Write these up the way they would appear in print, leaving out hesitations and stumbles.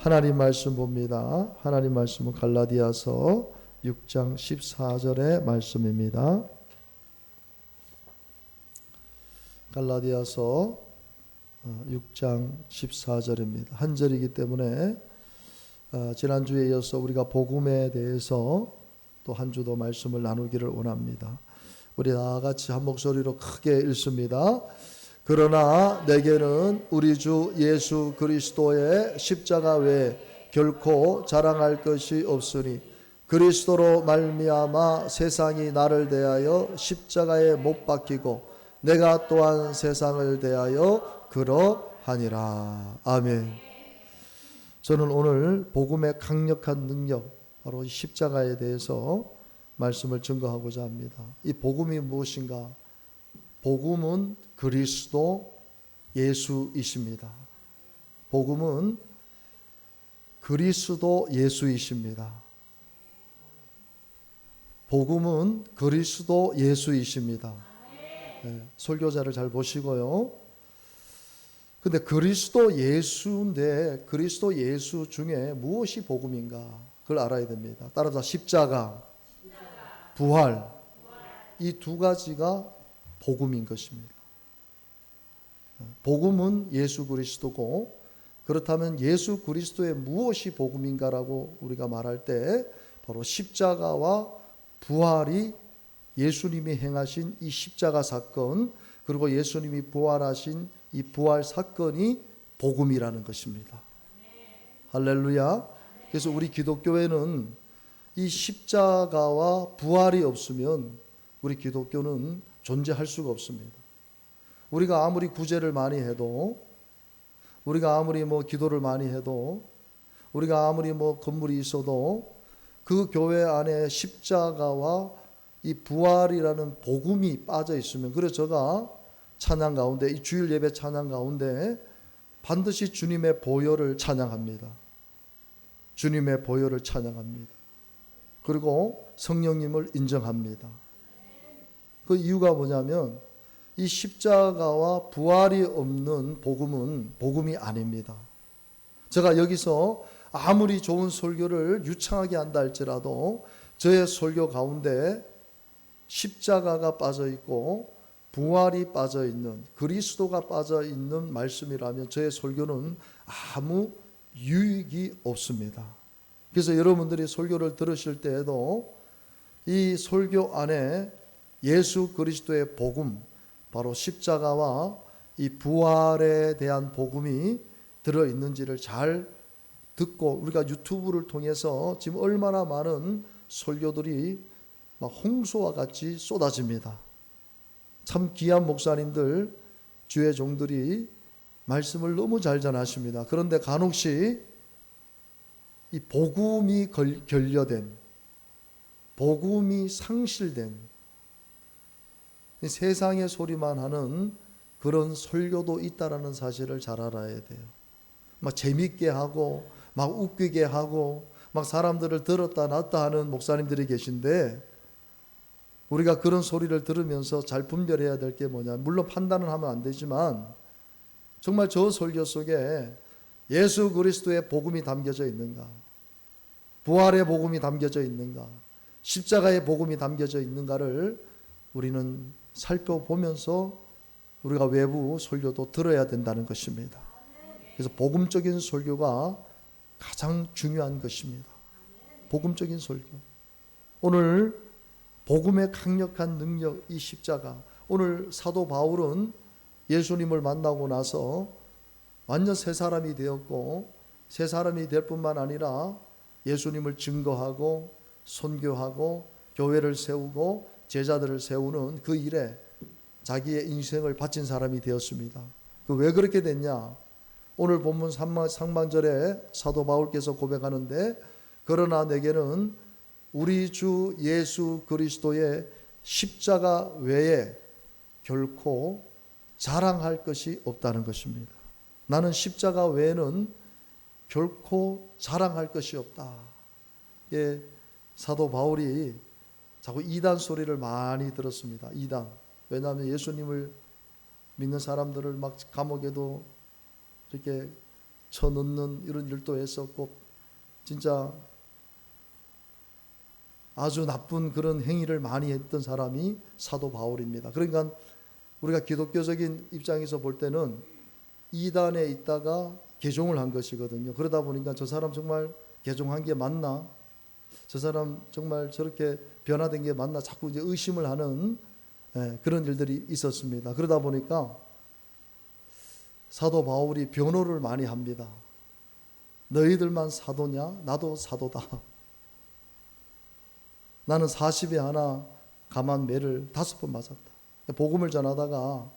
하나님 말씀 봅니다. 하나님 말씀은 갈라디아서 6장 14절의 말씀입니다. 갈라디아서 6장 14절입니다. 한 절이기 때문에 지난주에 이어서 우리가 복음에 대해서 또 한 주 더 말씀을 나누기를 원합니다. 우리 다 같이 한 목소리로 크게 읽습니다. 그러나 내게는 우리 주 예수 그리스도의 십자가 외에 결코 자랑할 것이 없으니 그리스도로 말미암아 세상이 나를 대하여 십자가에 못 박히고 내가 또한 세상을 대하여 그러하니라. 아멘. 저는 오늘 복음의 강력한 능력, 바로 십자가에 대해서 말씀을 증거하고자 합니다. 이 복음이 무엇인가? 복음은 그리스도 예수이십니다. 복음은 그리스도 예수이십니다. 복음은 그리스도 예수이십니다. 네, 설교자를 잘 보시고요. 근데 그리스도 예수인데 그리스도 예수 중에 무엇이 복음인가? 그걸 알아야 됩니다. 따라서 십자가, 부활, 이 두 가지가 복음인 것입니다. 복음은 예수 그리스도고, 그렇다면 예수 그리스도의 무엇이 복음인가라고 우리가 말할 때 바로 십자가와 부활이, 예수님이 행하신 이 십자가 사건, 그리고 예수님이 부활하신 이 부활 사건이 복음이라는 것입니다. 할렐루야. 그래서 우리 기독교회는 이 십자가와 부활이 없으면 우리 기독교는 존재할 수가 없습니다. 우리가 아무리 구제를 많이 해도, 우리가 아무리 기도를 많이 해도, 우리가 아무리 건물이 있어도 그 교회 안에 십자가와 이 부활이라는 복음이 빠져 있으면, 그래서 제가 찬양 가운데, 이 주일 예배 찬양 가운데 반드시 주님의 보혈을 찬양합니다. 주님의 보혈을 찬양합니다. 그리고 성령님을 인정합니다. 그 이유가 뭐냐면 이 십자가와 부활이 없는 복음은 복음이 아닙니다. 제가 여기서 아무리 좋은 설교를 유창하게 한다 할지라도 저의 설교 가운데 십자가가 빠져 있고 부활이 빠져 있는, 그리스도가 빠져 있는 말씀이라면 저의 설교는 아무 유익이 없습니다. 그래서 여러분들이 설교를 들으실 때에도 이 설교 안에 예수 그리스도의 복음, 바로 십자가와 이 부활에 대한 복음이 들어있는지를 잘 듣고, 우리가 유튜브를 통해서 지금 얼마나 많은 설교들이 막 홍수와 같이 쏟아집니다. 참 귀한 목사님들, 주의 종들이 말씀을 너무 잘 전하십니다. 그런데 간혹씩 이 복음이 결여된, 복음이 상실된, 세상의 소리만 하는 그런 설교도 있다라는 사실을 잘 알아야 돼요. 막 재밌게 하고 막 웃기게 하고 막 사람들을 들었다 놨다 하는 목사님들이 계신데, 우리가 그런 소리를 들으면서 잘 분별해야 될 게 뭐냐, 물론 판단은 하면 안 되지만 정말 저 설교 속에 예수 그리스도의 복음이 담겨져 있는가, 부활의 복음이 담겨져 있는가, 십자가의 복음이 담겨져 있는가를 우리는 살펴보면서 우리가 외부 설교도 들어야 된다는 것입니다. 그래서 복음적인 설교가 가장 중요한 것입니다. 복음적인 설교. 오늘 복음의 강력한 능력, 이 십자가. 오늘 사도 바울은 예수님을 만나고 나서 완전 새 사람이 되었고, 새 사람이 될 뿐만 아니라 예수님을 증거하고 선교하고 교회를 세우고 제자들을 세우는 그 일에 자기의 인생을 바친 사람이 되었습니다. 왜 그렇게 됐냐? 오늘 본문 상반절에 사도 바울께서 고백하는데, 그러나 내게는 우리 주 예수 그리스도의 십자가 외에 결코 자랑할 것이 없다는 것입니다. 나는 십자가 외에는 결코 자랑할 것이 없다. 예, 사도 바울이 자꾸 이단 소리를 많이 들었습니다. 이단. 왜냐하면 예수님을 믿는 사람들을 막 감옥에도 이렇게 쳐넣는 이런 일도 했었고 진짜 아주 나쁜 그런 행위를 많이 했던 사람이 사도 바울입니다. 그러니까 우리가 기독교적인 입장에서 볼 때는 이단에 있다가 개종을 한 것이거든요. 그러다 보니까 저 사람 정말 개종한 게 맞나? 저 사람 정말 저렇게 변화된 게 맞나? 자꾸 이제 의심을 하는 그런 일들이 있었습니다. 그러다 보니까 사도 바울이 변호를 많이 합니다. 너희들만 사도냐? 나도 사도다. 나는 40에 하나 감한 매를 5번 맞았다. 복음을 전하다가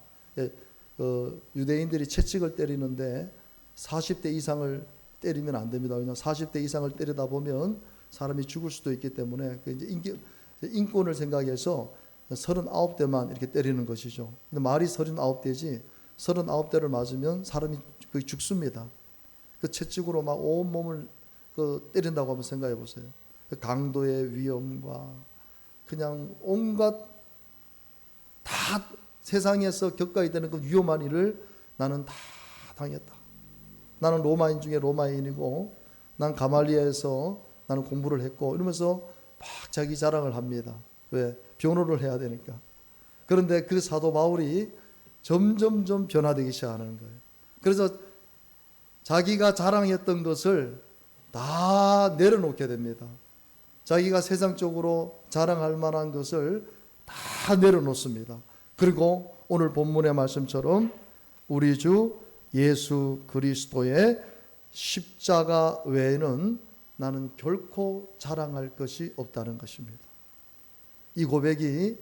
유대인들이 채찍을 때리는데 40대 이상을 때리면 안 됩니다. 왜냐하면 40대 이상을 때리다 보면 사람이 죽을 수도 있기 때문에 이제 인권을 생각해서 39대만 이렇게 때리는 것이죠. 근데 말이 39대지 39대를 맞으면 사람이 거의 죽습니다. 그 채찍으로 막 온몸을 때린다고 한번 생각해 보세요. 강도의 위험과 그냥 온갖 다 세상에서 겪어야 되는 그 위험한 일을 나는 다 당했다. 나는 로마인 중에 로마인이고 난 가말리아에서 나는 공부를 했고 이러면서 막 자기 자랑을 합니다. 왜? 변호를 해야 되니까. 그런데 그 사도 바울이 점점점 변화되기 시작하는 거예요. 그래서 자기가 자랑했던 것을 다 내려놓게 됩니다. 자기가 세상적으로 자랑할 만한 것을 다 내려놓습니다. 그리고 오늘 본문의 말씀처럼 우리 주 예수 그리스도의 십자가 외에는 나는 결코 자랑할 것이 없다는 것입니다. 이 고백이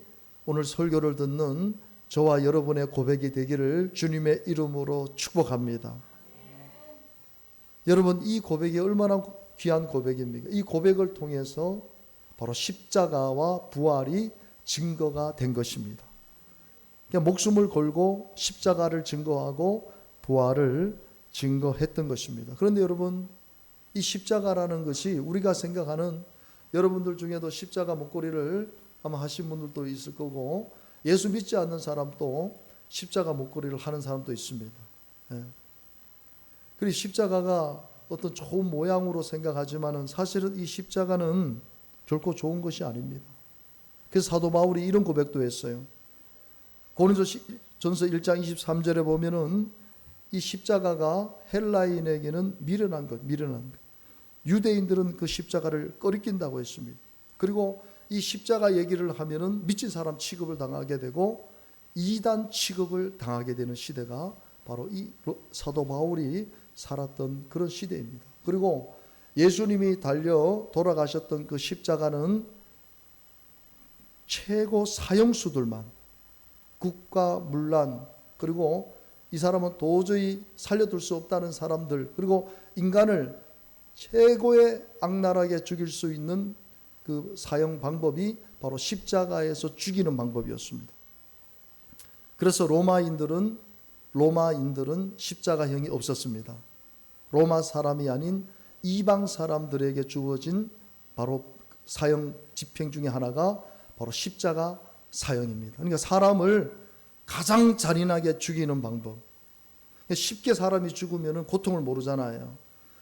오늘 설교를 듣는 저와 여러분의 고백이 되기를 주님의 이름으로 축복합니다. 여러분, 이 고백이 얼마나 귀한 고백입니까? 이 고백을 통해서 바로 십자가와 부활이 증거가 된 것입니다. 그러니까 목숨을 걸고 십자가를 증거하고 부활을 증거했던 것입니다. 그런데 여러분, 이 십자가라는 것이 우리가 생각하는, 여러분들 중에도 십자가 목걸이를 아마 하신 분들도 있을 거고 예수 믿지 않는 사람도 십자가 목걸이를 하는 사람도 있습니다. 그리고 십자가가 어떤 좋은 모양으로 생각하지만은 사실은 이 십자가는 결코 좋은 것이 아닙니다. 그래서 사도 바울이 이런 고백도 했어요. 고린도전서 1장 23절에 보면은 이 십자가가 헬라인에게는 미련한 것. 유대인들은 그 십자가를 꺼리낀다고 했습니다. 그리고 이 십자가 얘기를 하면은 미친 사람 취급을 당하게 되고 이단 취급을 당하게 되는 시대가 바로 이 사도 바울이 살았던 그런 시대입니다. 그리고 예수님이 달려 돌아가셨던 그 십자가는 최고 사형수들만, 국가 문란, 그리고 이 사람은 도저히 살려둘 수 없다는 사람들, 그리고 인간을 최고의 악랄하게 죽일 수 있는 그 사형 방법이 바로 십자가에서 죽이는 방법이었습니다. 그래서 로마인들은 십자가형이 없었습니다. 로마 사람이 아닌 이방 사람들에게 주어진 바로 사형 집행 중에 하나가 바로 십자가 사형입니다. 그러니까 사람을 가장 잔인하게 죽이는 방법. 쉽게 사람이 죽으면 고통을 모르잖아요.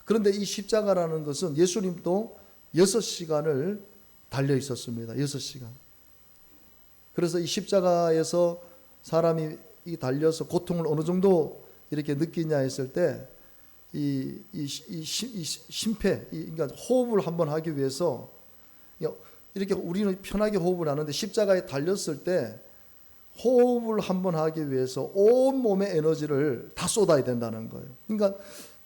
그런데 이 십자가라는 것은 예수님도 6시간을 달려 있었습니다. 6시간. 그래서 이 십자가에서 사람이 달려서 고통을 어느 정도 이렇게 느끼냐 했을 때 이 심폐, 그러니까 호흡을 한번 하기 위해서 이렇게 우리는 편하게 호흡을 하는데 십자가에 달렸을 때 호흡을 한번 하기 위해서 온 몸의 에너지를 다 쏟아야 된다는 거예요. 그러니까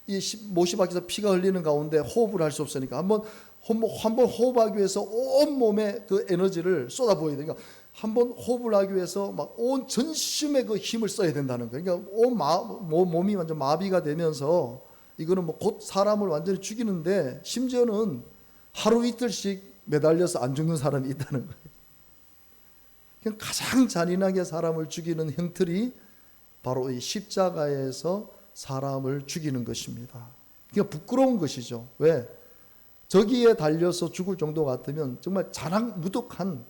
이 못이 박혀서 피가 흘리는 가운데 호흡을 할 수 없으니까 한번 호흡하기 위해서 온 몸에 그 에너지를 쏟아부어야 돼요. 그러니까 한번 호흡을 하기 위해서 막 온 전심의 그 힘을 써야 된다는 거예요. 그러니까 온 몸이 완전 마비가 되면서 이거는 뭐 곧 사람을 완전히 죽이는데 심지어는 하루 이틀씩 매달려서 안 죽는 사람이 있다는 거예요. 그냥 가장 잔인하게 사람을 죽이는 형틀이 바로 이 십자가에서 사람을 죽이는 것입니다. 그러니까 부끄러운 것이죠. 왜? 저기에 달려서 죽을 정도 같으면 정말 무뚝한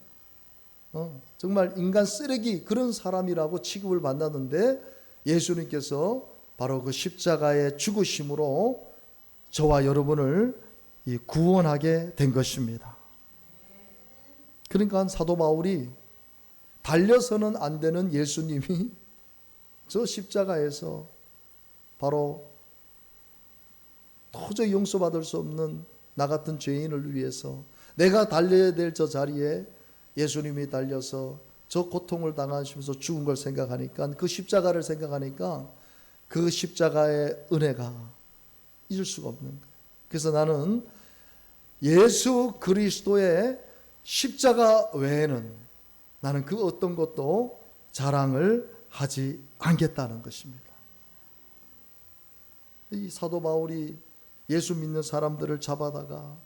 정말 인간 쓰레기 그런 사람이라고 취급을 받았는데 예수님께서 바로 그 십자가의 죽으심으로 저와 여러분을 구원하게 된 것입니다. 그러니까 사도 바울이 달려서는 안 되는 예수님이 저 십자가에서 바로 도저히 용서받을 수 없는 나 같은 죄인을 위해서 내가 달려야 될 저 자리에 예수님이 달려서 저 고통을 당하시면서 죽은 걸 생각하니까, 그 십자가를 생각하니까 그 십자가의 은혜가 잊을 수가 없는 거예요. 그래서 나는 예수 그리스도의 십자가 외에는 나는 그 어떤 것도 자랑을 하지 않겠다는 것입니다. 이 사도 바울이 예수 믿는 사람들을 잡아다가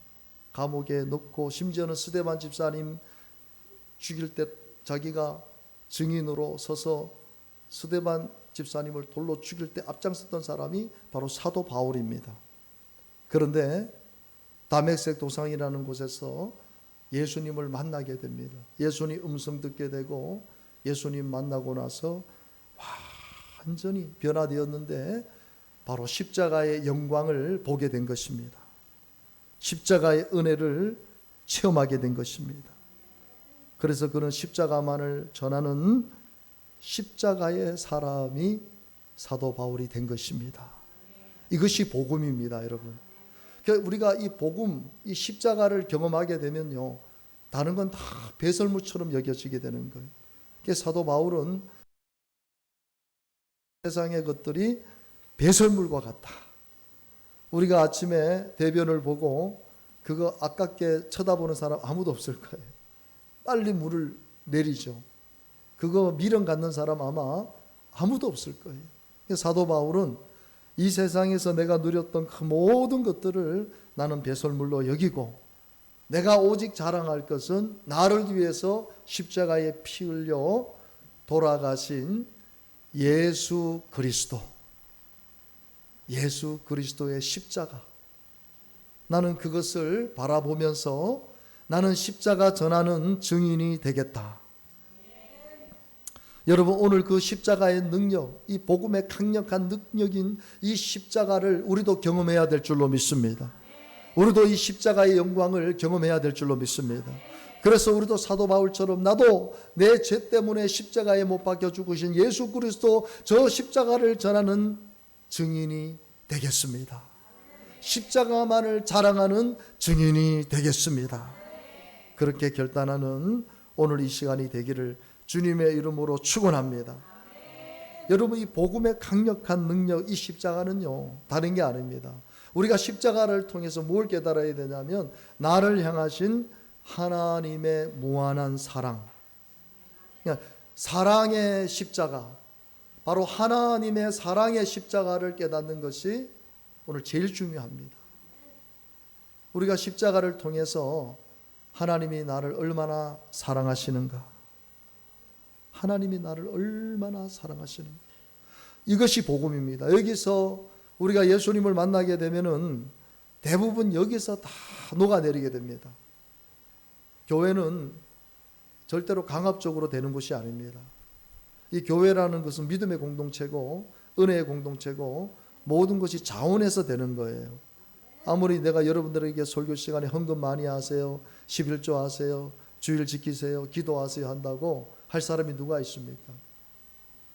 감옥에 넣고, 심지어는 스데반 집사님 죽일 때 자기가 증인으로 서서 스데반 집사님을 돌로 죽일 때 앞장섰던 사람이 바로 사도 바울입니다. 그런데 다메섹 도상이라는 곳에서 예수님을 만나게 됩니다. 예수님 음성 듣게 되고 예수님 만나고 나서 완전히 변화되었는데 바로 십자가의 영광을 보게 된 것입니다. 십자가의 은혜를 체험하게 된 것입니다. 그래서 그는 십자가만을 전하는 십자가의 사람이 사도 바울이 된 것입니다. 이것이 복음입니다, 여러분. 우리가 이 복음, 이 십자가를 경험하게 되면요, 다른 건 다 배설물처럼 여겨지게 되는 거예요. 그래서 사도 바울은 세상의 것들이 배설물과 같다. 우리가 아침에 대변을 보고 그거 아깝게 쳐다보는 사람 아무도 없을 거예요. 빨리 물을 내리죠. 그거 미련 갖는 사람 아마 아무도 없을 거예요. 사도 바울은 이 세상에서 내가 누렸던 그 모든 것들을 나는 배설물로 여기고, 내가 오직 자랑할 것은 나를 위해서 십자가에 피 흘려 돌아가신 예수 그리스도, 예수 그리스도의 십자가, 나는 그것을 바라보면서 나는 십자가 전하는 증인이 되겠다. 여러분, 오늘 그 십자가의 능력, 이 복음의 강력한 능력인 이 십자가를 우리도 경험해야 될 줄로 믿습니다. 우리도 이 십자가의 영광을 경험해야 될 줄로 믿습니다. 그래서 우리도 사도 바울처럼 나도 내 죄 때문에 십자가에 못 박혀 죽으신 예수 그리스도 저 십자가를 전하는 증인이 되겠습니다. 십자가만을 자랑하는 증인이 되겠습니다. 그렇게 결단하는 오늘 이 시간이 되기를 주님의 이름으로 축원합니다. 여러분, 이 복음의 강력한 능력, 이 십자가는요, 다른 게 아닙니다. 우리가 십자가를 통해서 뭘 깨달아야 되냐면, 나를 향하신 하나님의 무한한 사랑, 그러니까 사랑의 십자가, 바로 하나님의 사랑의 십자가를 깨닫는 것이 오늘 제일 중요합니다. 우리가 십자가를 통해서 하나님이 나를 얼마나 사랑하시는가, 하나님이 나를 얼마나 사랑하시는가, 이것이 복음입니다. 여기서 우리가 예수님을 만나게 되면은 대부분 여기서 다 녹아내리게 됩니다. 교회는 절대로 강압적으로 되는 곳이 아닙니다. 이 교회라는 것은 믿음의 공동체고 은혜의 공동체고 모든 것이 자원해서 되는 거예요. 아무리 내가 여러분들에게 설교 시간에 헌금 많이 하세요, 11조 하세요, 주일 지키세요, 기도하세요 한다고 할 사람이 누가 있습니까?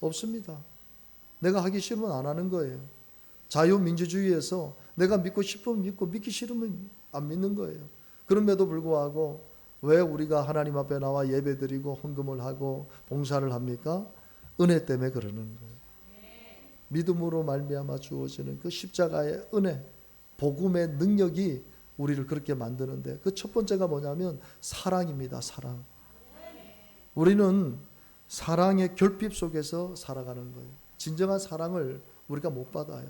없습니다. 내가 하기 싫으면 안 하는 거예요. 자유민주주의에서 내가 믿고 싶으면 믿고 믿기 싫으면 안 믿는 거예요. 그럼에도 불구하고 왜 우리가 하나님 앞에 나와 예배드리고 헌금을 하고 봉사를 합니까? 은혜 때문에 그러는 거예요. 믿음으로 말미암아 주어지는 그 십자가의 은혜, 복음의 능력이 우리를 그렇게 만드는데, 그 첫 번째가 뭐냐면 사랑입니다. 사랑. 우리는 사랑의 결핍 속에서 살아가는 거예요. 진정한 사랑을 우리가 못 받아요.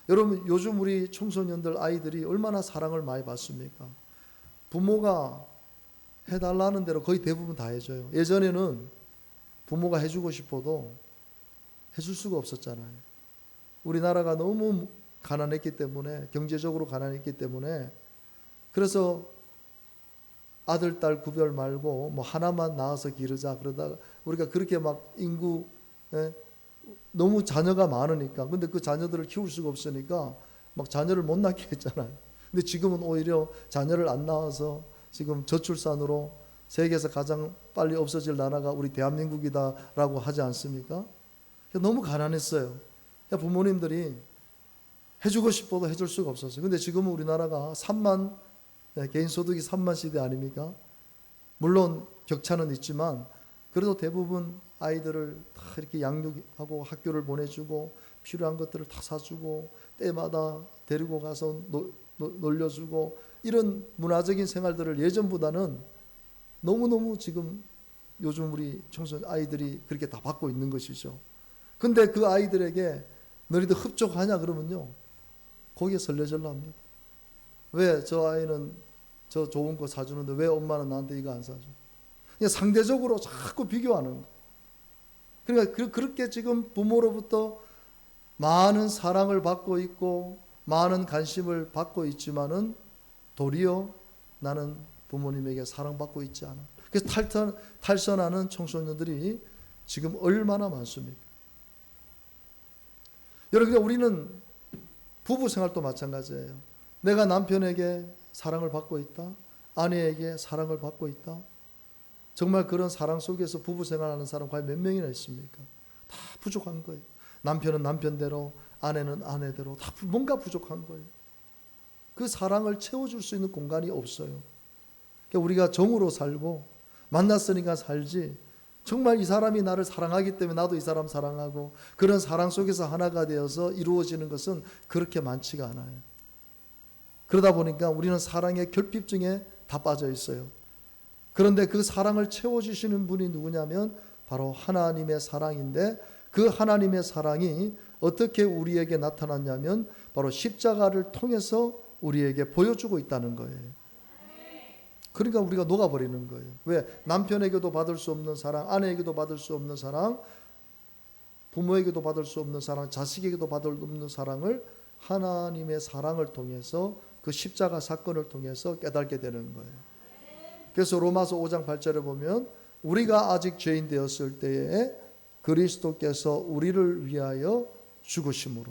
여러분, 요즘 우리 청소년들, 아이들이 얼마나 사랑을 많이 받습니까? 부모가 해달라는 대로 거의 대부분 다 해줘요. 예전에는 부모가 해주고 싶어도 해줄 수가 없었잖아요. 우리나라가 너무 가난했기 때문에, 경제적으로 가난했기 때문에, 그래서 아들, 딸 구별 말고 뭐 하나만 낳아서 기르자 그러다가 우리가 그렇게 막 인구 너무 자녀가 많으니까. 근데 그 자녀들을 키울 수가 없으니까 막 자녀를 못 낳게 했잖아요. 근데 지금은 오히려 자녀를 안 낳아서 지금 저출산으로 세계에서 가장 빨리 없어질 나라가 우리 대한민국이다라고 하지 않습니까? 너무 가난했어요. 부모님들이 해주고 싶어도 해줄 수가 없었어요. 근데 지금은 우리나라가 개인 소득이 3만 시대 아닙니까? 물론 격차는 있지만 그래도 대부분 아이들을 다 이렇게 양육하고 학교를 보내주고 필요한 것들을 다 사주고 때마다 데리고 가서 놀려주고 이런 문화적인 생활들을 예전보다는 너무너무 지금 요즘 우리 청소년 아이들이 그렇게 다 받고 있는 것이죠. 근데 그 아이들에게 너희들 흡족하냐 그러면요, 거기에 설레절라 합니다. 왜 저 아이는 저 좋은 거 사주는데 왜 엄마는 나한테 이거 안 사줘? 그냥 상대적으로 자꾸 비교하는 거예요. 그러니까 그렇게 지금 부모로부터 많은 사랑을 받고 있고 많은 관심을 받고 있지만은 도리어 나는 부모님에게 사랑받고 있지 않아. 그래서 탈선하는 청소년들이 지금 얼마나 많습니까? 여러분, 우리는 부부 생활도 마찬가지예요. 내가 남편에게 사랑을 받고 있다, 아내에게 사랑을 받고 있다. 정말 그런 사랑 속에서 부부 생활하는 사람 과연 몇 명이나 있습니까? 다 부족한 거예요. 남편은 남편대로, 아내는 아내대로 다 뭔가 부족한 거예요. 그 사랑을 채워줄 수 있는 공간이 없어요. 그러니까 우리가 정으로 살고 만났으니까 살지, 정말 이 사람이 나를 사랑하기 때문에 나도 이 사람 사랑하고 그런 사랑 속에서 하나가 되어서 이루어지는 것은 그렇게 많지가 않아요. 그러다 보니까 우리는 사랑의 결핍증에 다 빠져 있어요. 그런데 그 사랑을 채워주시는 분이 누구냐면 바로 하나님의 사랑인데, 그 하나님의 사랑이 어떻게 우리에게 나타났냐면 바로 십자가를 통해서 우리에게 보여주고 있다는 거예요. 그러니까 우리가 녹아버리는 거예요. 왜? 남편에게도 받을 수 없는 사랑, 아내에게도 받을 수 없는 사랑, 부모에게도 받을 수 없는 사랑, 자식에게도 받을 수 없는 사랑을 하나님의 사랑을 통해서, 그 십자가 사건을 통해서 깨닫게 되는 거예요. 그래서 로마서 5장 8절에 보면 우리가 아직 죄인 되었을 때에 그리스도께서 우리를 위하여 죽으심으로,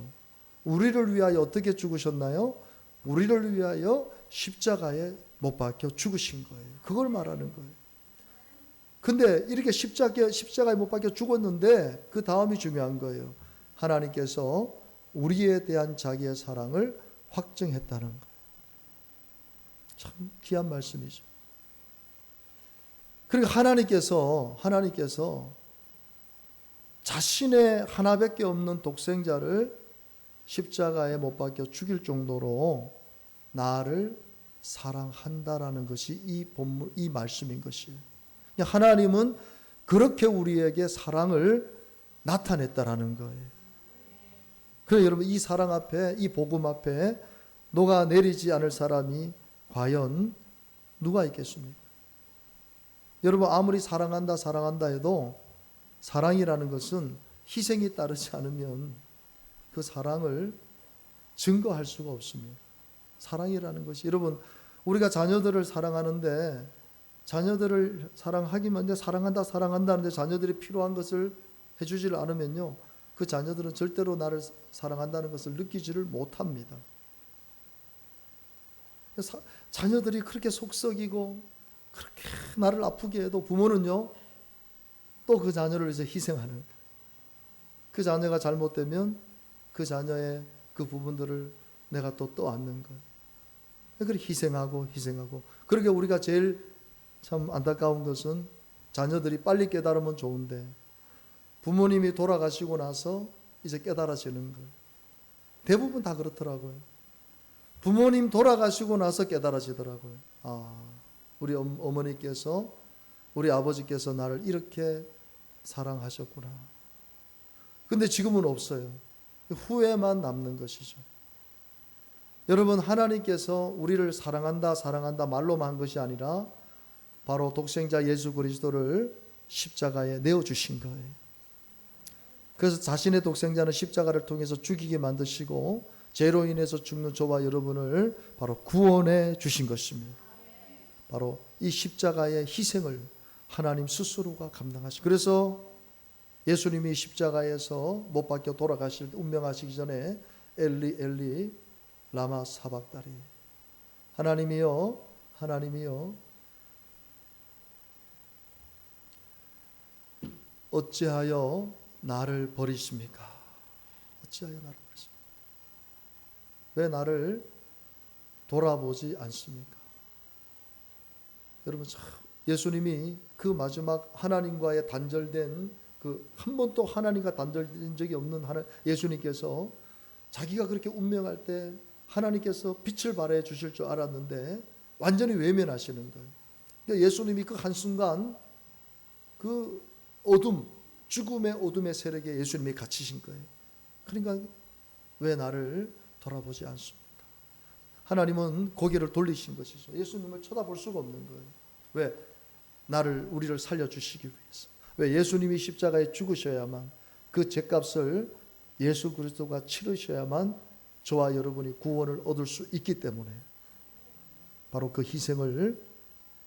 우리를 위하여 어떻게 죽으셨나요? 우리를 위하여 십자가에 못 박혀 죽으신 거예요. 그걸 말하는 거예요. 근데 이렇게 십자가에 못 박혀 죽었는데 그 다음이 중요한 거예요. 하나님께서 우리에 대한 자기의 사랑을 확증했다는 거예요. 참 귀한 말씀이죠. 그러니까 하나님께서 자신의 하나밖에 없는 독생자를 십자가에 못 박혀 죽일 정도로 나를 사랑한다라는 것이 이 말씀인 것이에요. 하나님은 그렇게 우리에게 사랑을 나타냈다라는 거예요. 그래서 여러분, 이 사랑 앞에, 이 복음 앞에 녹아내리지 않을 사람이 과연 누가 있겠습니까? 여러분, 아무리 사랑한다 해도 사랑이라는 것은 희생이 따르지 않으면 그 사랑을 증거할 수가 없습니다. 사랑이라는 것이, 여러분, 우리가 자녀들을 사랑하는데, 자녀들을 사랑하기만 해, 사랑한다 하는데 자녀들이 필요한 것을 해주지를 않으면요, 그 자녀들은 절대로 나를 사랑한다는 것을 느끼지를 못합니다. 자녀들이 그렇게 속썩이고 그렇게 나를 아프게 해도 부모는요, 또 그 자녀를 위해서 희생하는 거예요. 그 자녀가 잘못되면 그 자녀의 그 부분들을 내가 또 떠안는 거예요. 그렇게 희생하고. 그러게 우리가 제일 참 안타까운 것은 자녀들이 빨리 깨달으면 좋은데 부모님이 돌아가시고 나서 이제 깨달아지는 거예요. 대부분 다 그렇더라고요. 부모님 돌아가시고 나서 깨달아지더라고요. 우리 어머니께서, 우리 아버지께서 나를 이렇게 사랑하셨구나. 근데 지금은 없어요. 후회만 남는 것이죠. 여러분, 하나님께서 우리를 사랑한다 말로만 한 것이 아니라 바로 독생자 예수 그리스도를 십자가에 내어주신 거예요. 그래서 자신의 독생자는 십자가를 통해서 죽이게 만드시고 죄로 인해서 죽는 저와 여러분을 바로 구원해 주신 것입니다. 바로 이 십자가의 희생을 하나님 스스로가 감당하시고, 그래서 예수님이 십자가에서 못 박혀 돌아가실 때 운명하시기 전에 엘리 엘리 라마 사박다리, 하나님이여 하나님이여 어찌하여 나를 버리십니까? 어찌하여 나를 버리십니까? 왜 나를 돌아보지 않습니까? 여러분, 예수님이 그 마지막 하나님과의 단절된 그 한 번도 하나님과 단절된 적이 없는 예수님께서 자기가 그렇게 운명할 때 하나님께서 빛을 발해 주실 줄 알았는데 완전히 외면하시는 거예요. 그러니까 예수님이 그 한순간 그 어둠, 죽음의 어둠의 세력에 예수님이 갇히신 거예요. 그러니까 왜 나를 돌아보지 않습니까? 하나님은 고개를 돌리신 것이죠. 예수님을 쳐다볼 수가 없는 거예요. 왜? 우리를 살려주시기 위해서. 왜? 예수님이 십자가에 죽으셔야만, 그 죄값을 예수 그리스도가 치르셔야만 저와 여러분이 구원을 얻을 수 있기 때문에, 바로 그 희생을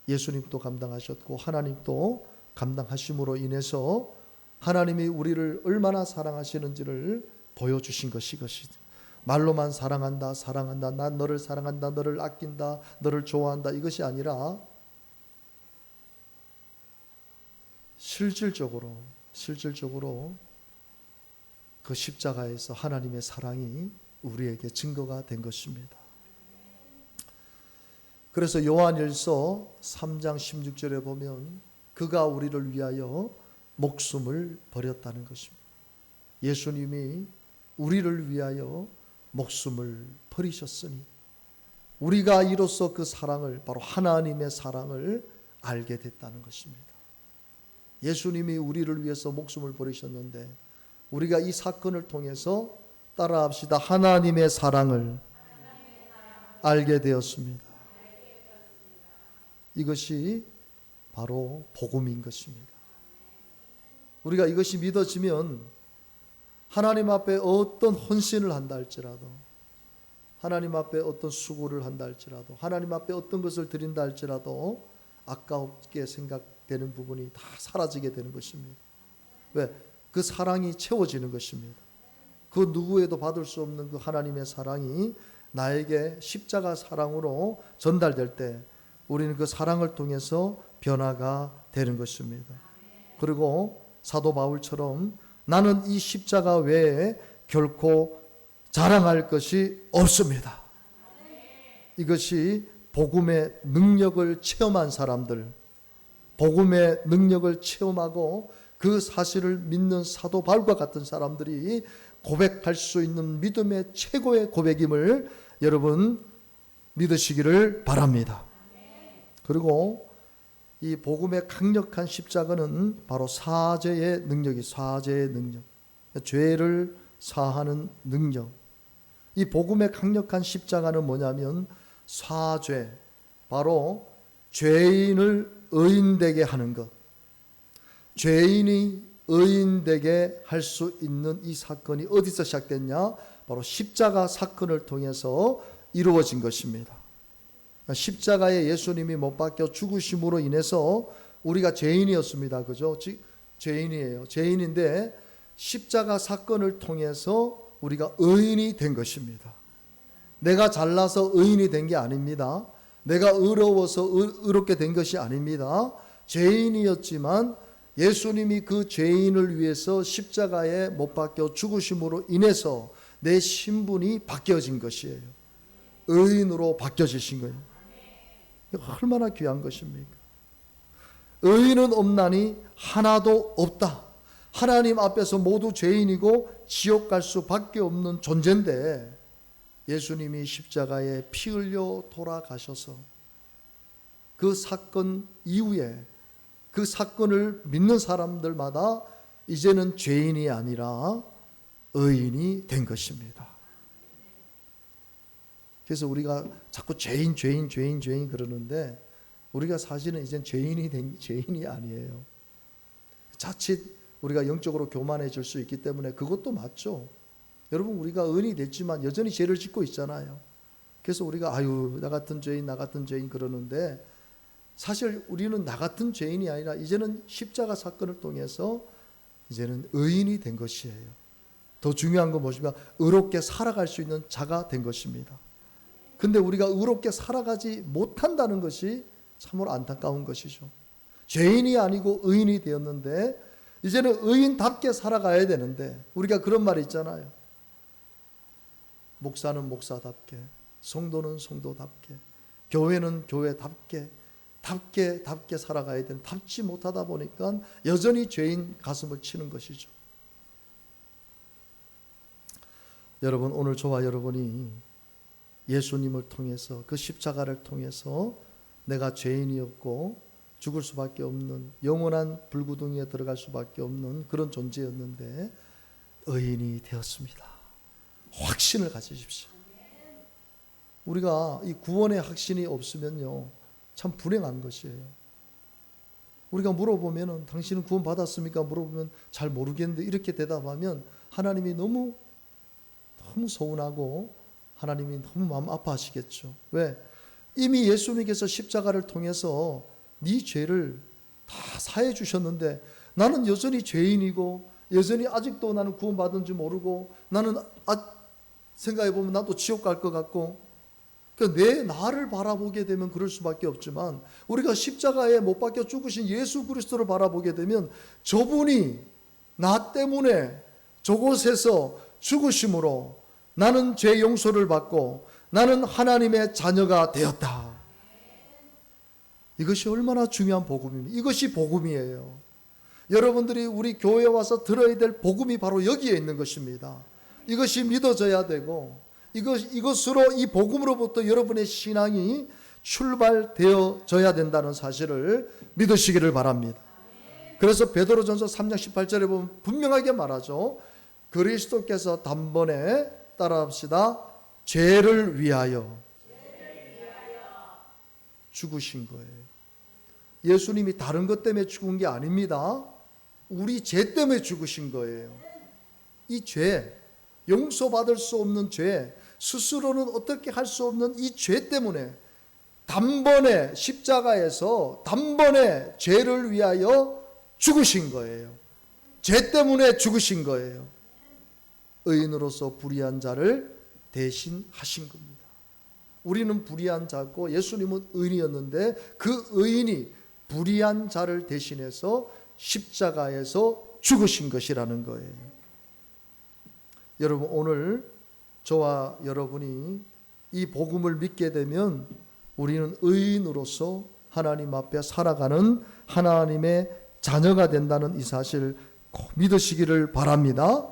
예수님도 감당하셨고 하나님도 감당하심으로 인해서 하나님이 우리를 얼마나 사랑하시는지를 보여주신 것이지. 말로만 사랑한다, 사랑한다, 난 너를 사랑한다, 너를 아낀다, 너를 좋아한다, 이것이 아니라 실질적으로 그 십자가에서 하나님의 사랑이 우리에게 증거가 된 것입니다. 그래서 요한일서 3장 16절에 보면 그가 우리를 위하여 목숨을 버렸다는 것입니다. 예수님이 우리를 위하여 목숨을 버리셨으니 우리가 이로써 그 사랑을, 바로 하나님의 사랑을 알게 됐다는 것입니다. 예수님이 우리를 위해서 목숨을 버리셨는데 우리가 이 사건을 통해서 따라합시다. 하나님의 사랑을 알게 되었습니다. 이것이 바로 복음인 것입니다. 우리가 이것이 믿어지면 하나님 앞에 어떤 헌신을 한다 할지라도, 하나님 앞에 어떤 수고를 한다 할지라도, 하나님 앞에 어떤 것을 드린다 할지라도 아깝게 생각되는 부분이 다 사라지게 되는 것입니다. 왜? 그 사랑이 채워지는 것입니다. 그 누구에도 받을 수 없는 그 하나님의 사랑이 나에게 십자가 사랑으로 전달될 때 우리는 그 사랑을 통해서 변화가 되는 것입니다. 그리고 사도 바울처럼 나는 이 십자가 외에 결코 자랑할 것이 없습니다. 이것이 복음의 능력을 체험한 사람들, 복음의 능력을 체험하고 그 사실을 믿는 사도 바울과 같은 사람들이 고백할 수 있는 믿음의 최고의 고백임을 여러분 믿으시기를 바랍니다. 그리고 이 복음의 강력한 십자가는 바로 사죄의 능력이, 사죄의 능력, 죄를 사하는 능력. 이 복음의 강력한 십자가는 뭐냐면 사죄, 바로 죄인을 의인되게 하는 것. 죄인이 의인되게 할 수 있는 이 사건이 어디서 시작됐냐? 바로 십자가 사건을 통해서 이루어진 것입니다. 십자가에 예수님이 못 박혀 죽으심으로 인해서 우리가 죄인이었습니다. 그죠? 죄인이에요. 죄인인데 십자가 사건을 통해서 우리가 의인이 된 것입니다. 내가 잘나서 의인이 된 게 아닙니다. 내가 의로워서 의롭게 된 것이 아닙니다. 죄인이었지만 예수님이 그 죄인을 위해서 십자가에 못 박혀 죽으심으로 인해서 내 신분이 바뀌어진 것이에요. 의인으로 바뀌어지신 거예요. 얼마나 귀한 것입니까? 의인은 없나니 하나도 없다. 하나님 앞에서 모두 죄인이고 지옥 갈 수밖에 없는 존재인데 예수님이 십자가에 피 흘려 돌아가셔서 그 사건 이후에 그 사건을 믿는 사람들마다 이제는 죄인이 아니라 의인이 된 것입니다. 그래서 우리가 자꾸 죄인 그러는데 우리가 사실은 이젠 죄인이 아니에요. 자칫 우리가 영적으로 교만해질 수 있기 때문에 그것도 맞죠. 여러분, 우리가 의인이 됐지만 여전히 죄를 짓고 있잖아요. 그래서 우리가 나 같은 죄인 그러는데 사실 우리는 나 같은 죄인이 아니라 이제는 십자가 사건을 통해서 이제는 의인이 된 것이에요. 더 중요한 건 무엇입니까? 의롭게 살아갈 수 있는 자가 된 것입니다. 근데 우리가 의롭게 살아가지 못한다는 것이 참으로 안타까운 것이죠. 죄인이 아니고 의인이 되었는데 이제는 의인답게 살아가야 되는데, 우리가 그런 말이 있잖아요. 목사는 목사답게, 성도는 성도답게, 교회는 교회답게, 답게 살아가야 되는, 답지 못하다 보니까 여전히 죄인 가슴을 치는 것이죠. 여러분, 오늘 저와 여러분이 예수님을 통해서, 그 십자가를 통해서 내가 죄인이었고 죽을 수밖에 없는, 영원한 불구덩이에 들어갈 수밖에 없는 그런 존재였는데 의인이 되었습니다. 확신을 가지십시오. 우리가 이 구원의 확신이 없으면요, 참 불행한 것이에요. 우리가 물어보면 당신은 구원 받았습니까? 물어보면 잘 모르겠는데 이렇게 대답하면 하나님이 너무 서운하고 하나님이 너무 마음 아파하시겠죠. 왜? 이미 예수님께서 십자가를 통해서 네 죄를 다 사해 주셨는데 나는 여전히 죄인이고 여전히 아직도 나는 구원받은 줄 모르고 나는 생각해 보면 나도 지옥 갈 것 같고, 그러니까 내 나를 바라보게 되면 그럴 수밖에 없지만 우리가 십자가에 못 박혀 죽으신 예수 그리스도를 바라보게 되면 저분이 나 때문에 저곳에서 죽으심으로 나는 죄 용서를 받고 나는 하나님의 자녀가 되었다. 이것이 얼마나 중요한 복음입니다. 이것이 복음이에요. 여러분들이 우리 교회에 와서 들어야 될 복음이 바로 여기에 있는 것입니다. 이것이 믿어져야 되고 이것으로, 이 복음으로부터 여러분의 신앙이 출발되어져야 된다는 사실을 믿으시기를 바랍니다. 그래서 베드로전서 3장 18절에 보면 분명하게 말하죠. 그리스도께서 단번에, 따라합시다, 죄를 위하여 죽으신 거예요. 예수님이 다른 것 때문에 죽은 게 아닙니다. 우리 죄 때문에 죽으신 거예요. 이 죄, 용서받을 수 없는 죄, 스스로는 어떻게 할 수 없는 이 죄 때문에 단번에 십자가에서 단번에 죄를 위하여 죽으신 거예요. 죄 때문에 죽으신 거예요. 의인으로서 불의한 자를 대신하신 겁니다. 우리는 불의한 자고 예수님은 의인이었는데 그 의인이 불의한 자를 대신해서 십자가에서 죽으신 것이라는 거예요. 여러분, 오늘 저와 여러분이 이 복음을 믿게 되면 우리는 의인으로서 하나님 앞에 살아가는 하나님의 자녀가 된다는 이 사실을 꼭 믿으시기를 바랍니다.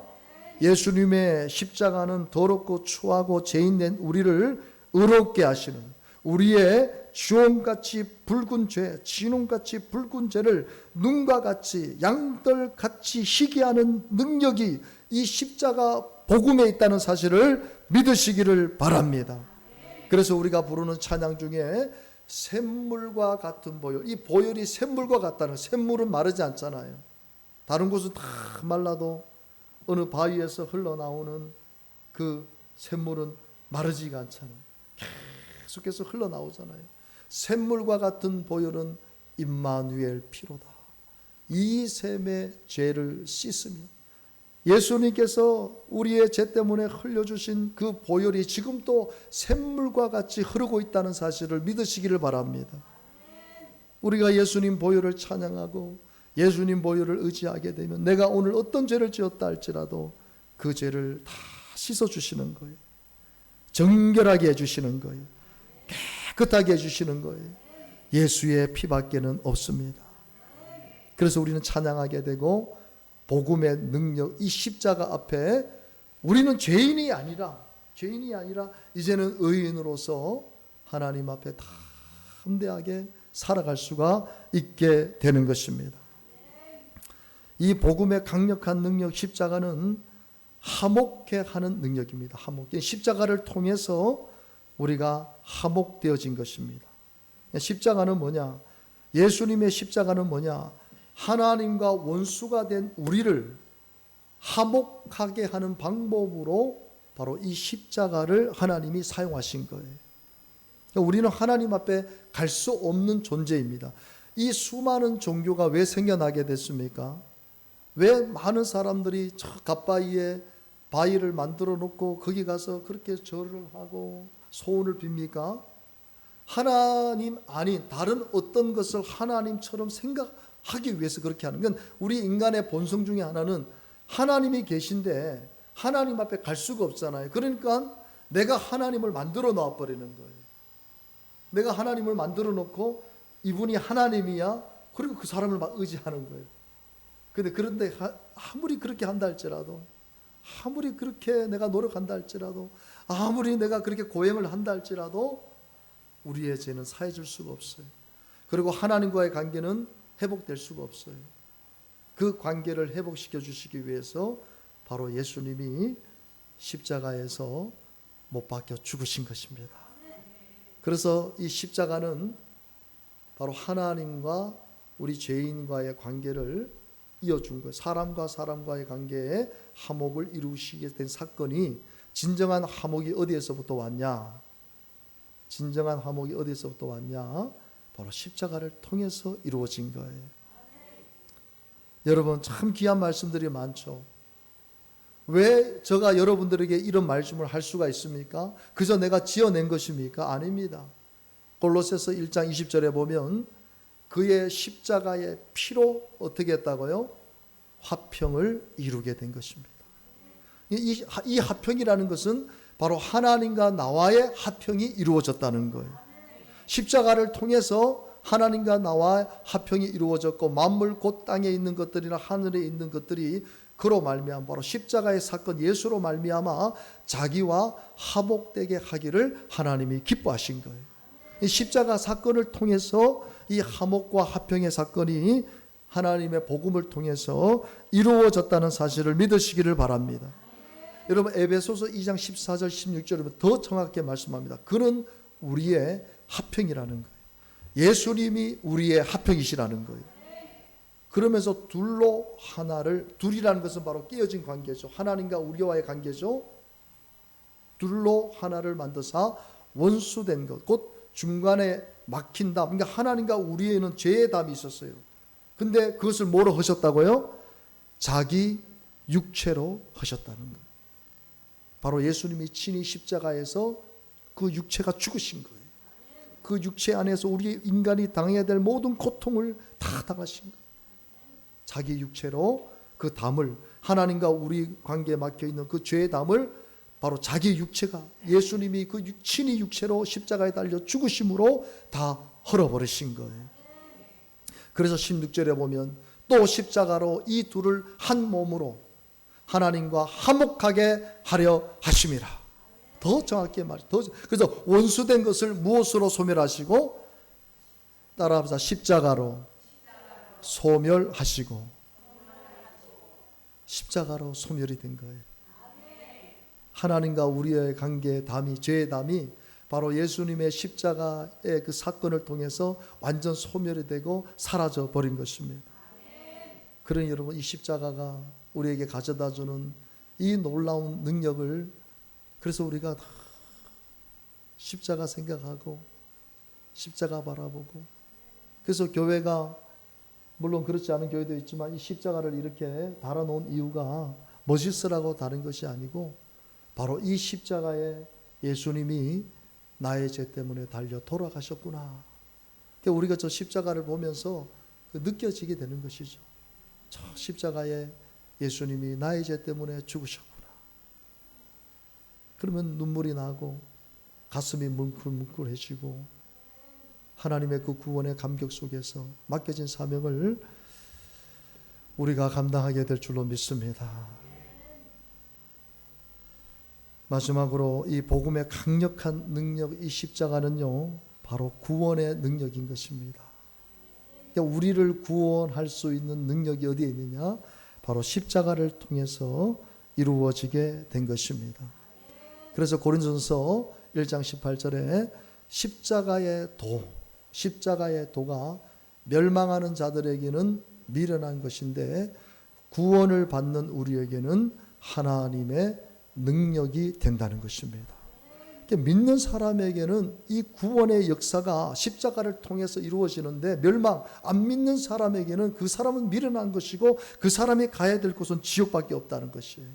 예수님의 십자가는 더럽고 추하고 죄인된 우리를 의롭게 하시는, 우리의 주홍같이 붉은 죄, 진홍같이 붉은 죄를 눈과 같이 양털같이 희게 하는 능력이 이 십자가 복음에 있다는 사실을 믿으시기를 바랍니다. 그래서 우리가 부르는 찬양 중에 샘물과 같은 보혈, 이 보혈이 샘물과 같다는, 샘물은 마르지 않잖아요. 다른 곳은 다 말라도 어느 바위에서 흘러나오는 그 샘물은 마르지가 않잖아요. 계속해서 흘러나오잖아요. 샘물과 같은 보혈은 임마누엘 피로다. 이 샘의 죄를 씻으며 예수님께서 우리의 죄 때문에 흘려주신 그 보혈이 지금 또 샘물과 같이 흐르고 있다는 사실을 믿으시기를 바랍니다. 우리가 예수님 보혈을 찬양하고 예수님 보혈을 의지하게 되면 내가 오늘 어떤 죄를 지었다 할지라도 그 죄를 다 씻어주시는 거예요. 정결하게 해주시는 거예요. 깨끗하게 해주시는 거예요. 예수의 피밖에는 없습니다. 그래서 우리는 찬양하게 되고 복음의 능력, 이 십자가 앞에 우리는 죄인이 아니라 이제는 의인으로서 하나님 앞에 담대하게 살아갈 수가 있게 되는 것입니다. 이 복음의 강력한 능력, 십자가는 화목케 하는 능력입니다. 화목. 십자가를 통해서 우리가 화목되어진 것입니다. 십자가는 뭐냐? 예수님의 십자가는 뭐냐? 하나님과 원수가 된 우리를 화목하게 하는 방법으로 바로 이 십자가를 하나님이 사용하신 거예요. 우리는 하나님 앞에 갈 수 없는 존재입니다. 이 수많은 종교가 왜 생겨나게 됐습니까? 왜 많은 사람들이 저 갓바위에 바위를 만들어 놓고 거기 가서 그렇게 절을 하고 소원을 빕니까? 하나님 아닌 다른 어떤 것을 하나님처럼 생각하기 위해서 그렇게 하는 건, 우리 인간의 본성 중에 하나는 하나님이 계신데 하나님 앞에 갈 수가 없잖아요. 그러니까 내가 하나님을 만들어 놓아 버리는 거예요. 내가 하나님을 만들어 놓고 이분이 하나님이야, 그리고 그 사람을 막 의지하는 거예요. 그런데 아무리 그렇게 한다 할지라도, 아무리 그렇게 내가 노력한다 할지라도, 아무리 내가 그렇게 고행을 한다 할지라도 우리의 죄는 사해질 수가 없어요. 그리고 하나님과의 관계는 회복될 수가 없어요. 그 관계를 회복시켜 주시기 위해서 바로 예수님이 십자가에서 못 박혀 죽으신 것입니다. 그래서 이 십자가는 바로 하나님과 우리 죄인과의 관계를 이어준 거예요. 사람과 사람과의 관계에 화목을 이루시게 된 사건이, 진정한 화목이 어디에서부터 왔냐? 진정한 화목이 어디서부터 왔냐? 바로 십자가를 통해서 이루어진 거예요. 여러분, 참 귀한 말씀들이 많죠. 왜 제가 여러분들에게 이런 말씀을 할 수가 있습니까? 그저 내가 지어낸 것입니까? 아닙니다. 골로새서 1장 20절에 보면 그의 십자가의 피로 어떻게 했다고요? 화평을 이루게 된 것입니다. 이 화평이라는 것은 바로 하나님과 나와의 화평이 이루어졌다는 거예요. 십자가를 통해서 하나님과 나와 화평이 이루어졌고, 만물 곧 땅에 있는 것들이나 하늘에 있는 것들이 그로 말미암아, 바로 십자가의 사건 예수로 말미암아 자기와 화목되게 하기를 하나님이 기뻐하신 거예요. 이 십자가 사건을 통해서 이 화목과 화평의 사건이 하나님의 복음을 통해서 이루어졌다는 사실을 믿으시기를 바랍니다. 여러분, 에베소서 2장 14절 16절에 더 정확하게 말씀합니다. 그는 우리의 화평이라는 거예요. 예수님이 우리의 화평이시라는 거예요. 그러면서 둘로 하나를, 둘이라는 것은 바로 깨어진 관계죠. 하나님과 우리와의 관계죠. 둘로 하나를 만드사 원수된 것, 곧 중간에 막힌 담. 그러니까 하나님과 우리에는 죄의 담이 있었어요. 근데 그것을 뭐로 하셨다고요? 자기 육체로 하셨다는 거예요. 바로 예수님이 친히 십자가에서 그 육체가 죽으신 거예요. 그 육체 안에서 우리 인간이 당해야 될 모든 고통을 다 당하신 거예요. 자기 육체로 그 담을, 하나님과 우리 관계에 막혀있는 그 죄의 담을 바로 자기 육체가, 예수님이 그 친히 육체로 십자가에 달려 죽으심으로 다 헐어버리신 거예요. 그래서 16절에 보면 또 십자가로 이 둘을 한 몸으로 하나님과 화목하게 하려 하심이라. 더 정확히 그래서 원수된 것을 무엇으로 소멸하시고, 따라합시다. 십자가로 소멸하시고. 십자가로 소멸이 된 거예요. 하나님과 우리의 관계의 담이, 죄의 담이 바로 예수님의 십자가의 그 사건을 통해서 완전 소멸이 되고 사라져 버린 것입니다. 그러니 여러분, 이 십자가가 우리에게 가져다주는 이 놀라운 능력을, 그래서 우리가 십자가 생각하고 십자가 바라보고, 그래서 교회가, 물론 그렇지 않은 교회도 있지만 이 십자가를 이렇게 달아놓은 이유가 멋있으라고 다른 것이 아니고, 바로 이 십자가에 예수님이 나의 죄 때문에 달려 돌아가셨구나. 그러니까 우리가 저 십자가를 보면서 느껴지게 되는 것이죠. 저 십자가에 예수님이 나의 죄 때문에 죽으셨구나. 그러면 눈물이 나고 가슴이 뭉클뭉클해지고, 하나님의 그 구원의 감격 속에서 맡겨진 사명을 우리가 감당하게 될 줄로 믿습니다. 마지막으로 이 복음의 강력한 능력, 이 십자가는요, 바로 구원의 능력인 것입니다. 그러니까 우리를 구원할 수 있는 능력이 어디에 있느냐? 바로 십자가를 통해서 이루어지게 된 것입니다. 그래서 고린도전서 1장 18절에 십자가의 도가 멸망하는 자들에게는 미련한 것인데 구원을 받는 우리에게는 하나님의 능력이 된다는 것입니다. 믿는 사람에게는 이 구원의 역사가 십자가를 통해서 이루어지는데, 안 믿는 사람에게는 그 사람은 미련한 것이고 그 사람이 가야 될 곳은 지옥밖에 없다는 것이에요.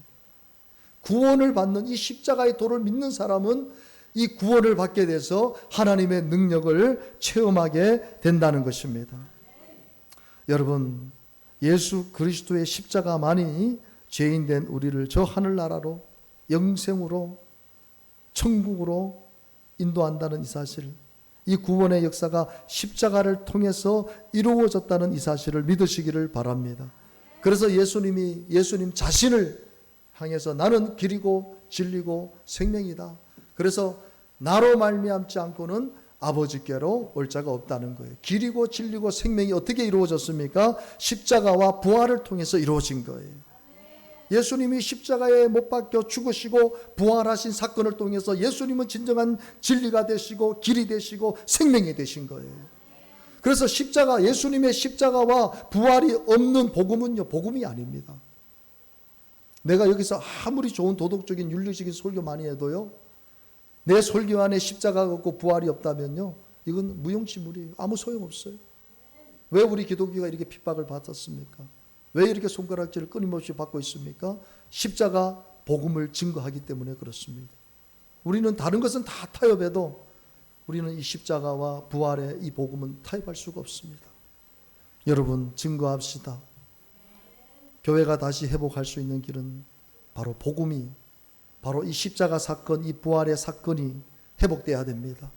구원을 받는 이 십자가의 도를 믿는 사람은 이 구원을 받게 돼서 하나님의 능력을 체험하게 된다는 것입니다. 여러분, 예수 그리스도의 십자가만이 죄인된 우리를 저 하늘나라로, 영생으로, 천국으로 인도한다는 이 사실, 이 구원의 역사가 십자가를 통해서 이루어졌다는 이 사실을 믿으시기를 바랍니다. 그래서 예수님 자신을 향해서 나는 길이고 진리고 생명이다. 그래서 나로 말미암지 않고는 아버지께로 올 자가 없다는 거예요. 길이고 진리고 생명이 어떻게 이루어졌습니까? 십자가와 부활을 통해서 이루어진 거예요. 예수님이 십자가에 못 박혀 죽으시고 부활하신 사건을 통해서 예수님은 진정한 진리가 되시고 길이 되시고 생명이 되신 거예요. 그래서 예수님의 십자가와 부활이 없는 복음은요, 복음이 아닙니다. 내가 여기서 아무리 좋은 도덕적인 윤리적인 설교 많이 해도요, 내 설교 안에 십자가가 없고 부활이 없다면요, 이건 무용지물이에요. 아무 소용없어요. 왜 우리 기독교가 이렇게 핍박을 받았습니까? 왜 이렇게 손가락질을 끊임없이 받고 있습니까? 십자가 복음을 증거하기 때문에 그렇습니다. 우리는 다른 것은 다 타협해도 우리는 이 십자가와 부활의 이 복음은 타협할 수가 없습니다. 여러분, 증거합시다. 교회가 다시 회복할 수 있는 길은 바로 복음이, 바로 이 십자가 사건, 이 부활의 사건이 회복돼야 됩니다.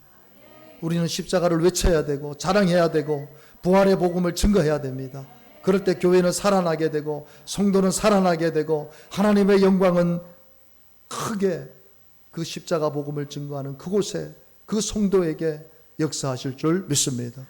우리는 십자가를 외쳐야 되고 자랑해야 되고 부활의 복음을 증거해야 됩니다. 그럴 때 교회는 살아나게 되고 성도는 살아나게 되고 하나님의 영광은 크게 그 십자가 복음을 증거하는 그곳에 그 성도에게 역사하실 줄 믿습니다.